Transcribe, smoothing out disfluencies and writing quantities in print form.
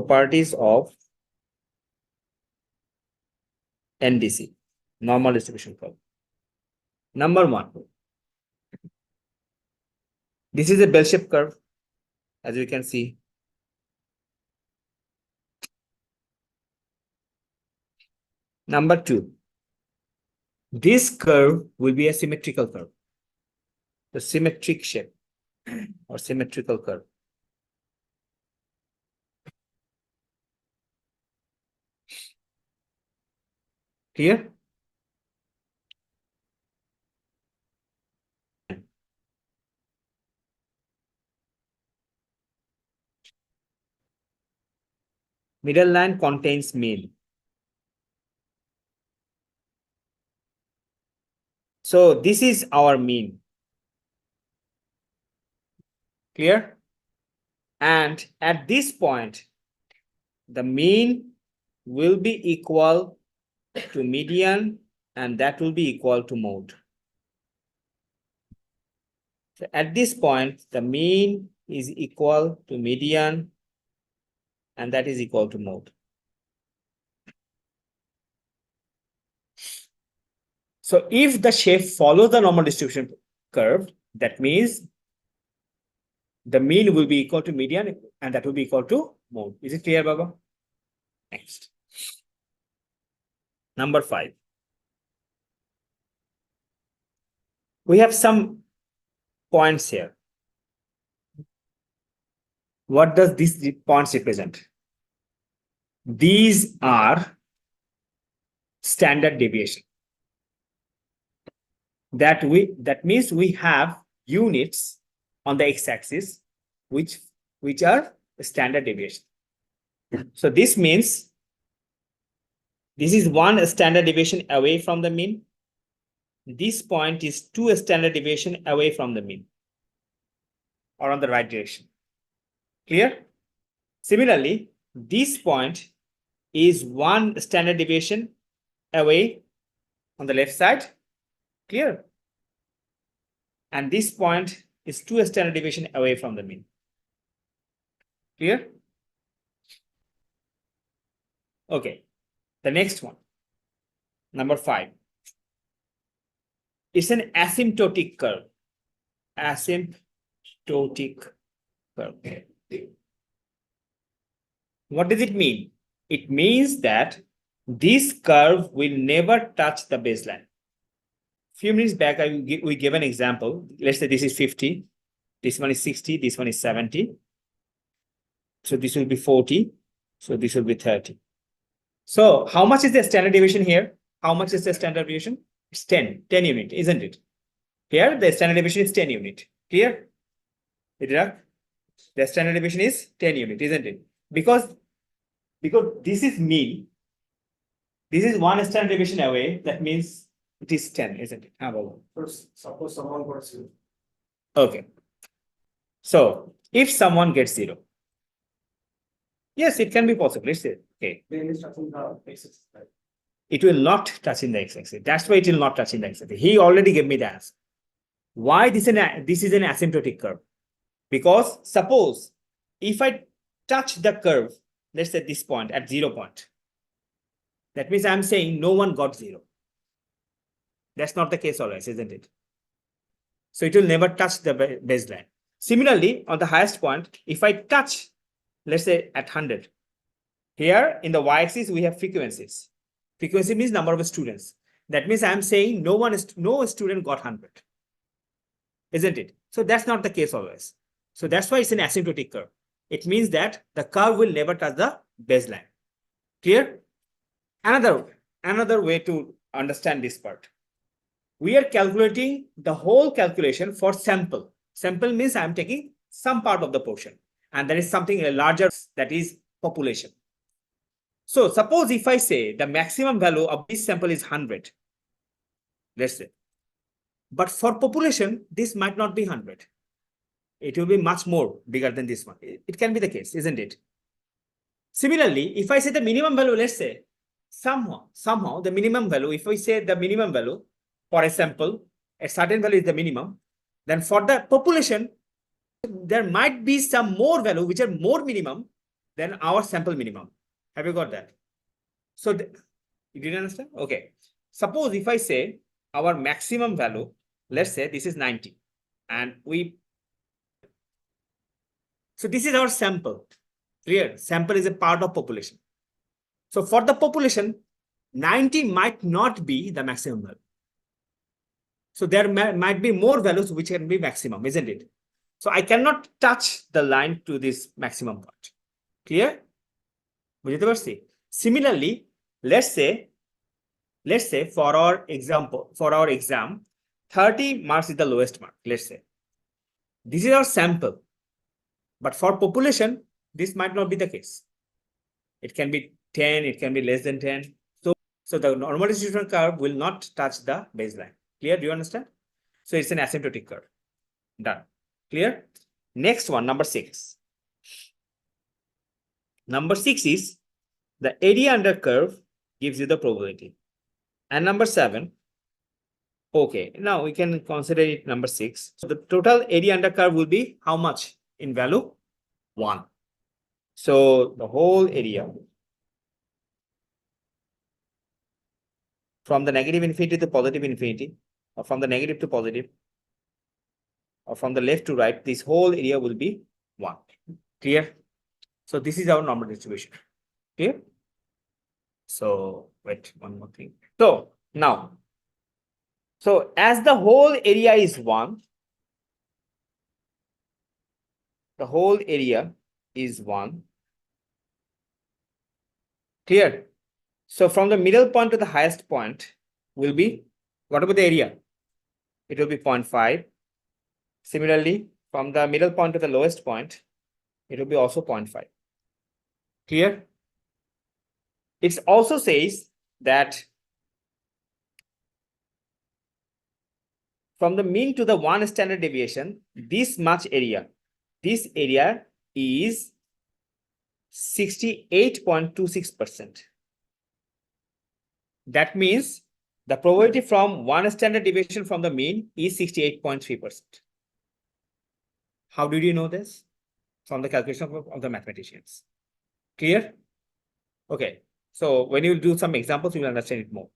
properties of NDC, normal distribution curve. Number one, this is a bell-shaped curve, as you can see. Number two, this curve will be a symmetrical curve, the symmetric shape or symmetrical curve. Clear? Middle line contains mean. So this is our mean. Clear? And at this point, the mean will be equal to median, and that will be equal to mode. So at this point, the mean is equal to median, and that is equal to mode. So if the shape follows the normal distribution curve, that means the mean will be equal to median, and that will be equal to mode. Is it clear, Baba? Next. Number 5. We have some points here. What does these points represent? These are standard deviation. That means we have units on the x-axis which are standard deviation. So this means this is one standard deviation away from the mean. This point is 2 standard deviation away from the mean, or on the right direction. Clear? Similarly, this point is 1 standard deviation away on the left side. Clear? And this point is 2 standard deviation away from the mean. Clear? Okay. The next one, number 5. It's an asymptotic curve. Asymptotic curve. What does it mean? It means that this curve will never touch the baseline. Few minutes back, we gave an example. Let's say this is 50, this one is 60, this one is 70. So this will be 40. So this will be 30. So how much is the standard deviation here? How much is the standard deviation? It's 10 unit, isn't it? Here, the standard deviation is 10 unit. Clear? The standard deviation is 10 unit, isn't it? Because this is mean. This is 1 standard deviation away. That means it is 10, isn't it? First, suppose someone got 0. Okay. So if someone gets 0, yes, it can be possible. Let's say, okay. Then it's touching the x-axis, right? It will not touch in the x-axis. That's why it will not touch in the x-axis. He already gave me the answer. Why this is an asymptotic curve? Because suppose if I touch the curve, let's say this point at 0 point, that means I'm saying no one got 0. That's not the case always, isn't it? So it will never touch the baseline. Similarly, on the highest point, if I touch, let's say at 100, here in the y-axis we have frequencies. Frequency means number of students. That means I'm saying no student got 100, isn't it? So that's not the case always. So that's why it's an asymptotic curve. It means that the curve will never touch the baseline. Clear? Another way to understand this part. We are calculating the whole calculation for sample. Sample means I'm taking some part of the portion, and there is something larger, that is population. So suppose if I say the maximum value of this sample is 100, let's say, but for population, this might not be 100. It will be much more bigger than this one. It can be the case, isn't it? Similarly, if I say the minimum value, let's say, somehow the minimum value, if we say the minimum value for a sample, a certain value is the minimum, then for the population, there might be some more value which are more minimum, then our sample minimum. Have you got that? So you didn't understand? Okay. Suppose if I say our maximum value, let's say this is 90, and so this is our sample. Clear? Sample is a part of population. So for the population, 90 might not be the maximum value. So there might be more values which can be maximum, isn't it? So I cannot touch the line to this maximum point. Clear? বুঝতে পারছি? Similarly, let's say for our exam, 30 marks is the lowest mark. Let's say this is our sample, but for population, this might not be the case. It can be 10, it can be less than 10. So the normal distribution curve will not touch the baseline. Clear? Do you understand? So it's an asymptotic curve. Done. Clear? Next one, number 6. Number 6 is the area under curve gives you the probability. And number 7, okay, now we can consider it number 6. So the total area under curve will be how much in value? 1. So the whole area from the negative infinity to positive infinity, or from the negative to positive, or from the left to right, this whole area will be 1. Clear? So this is our normal distribution. Clear? So wait, one more thing. So now, so as the whole area is 1, the whole area is 1. Clear? So from the middle point to the highest point will be, what about the area? It will be 0.5. Similarly, from the middle point to the lowest point, it will be also 0.5. Clear? It also says that from the mean to the 1 standard deviation, this much area, this area is 68.26%. That means the probability from 1 standard deviation from the mean is 68.3%. How did you know this? From the calculation of the mathematicians. Clear? Okay. So when you do some examples, you will understand it more.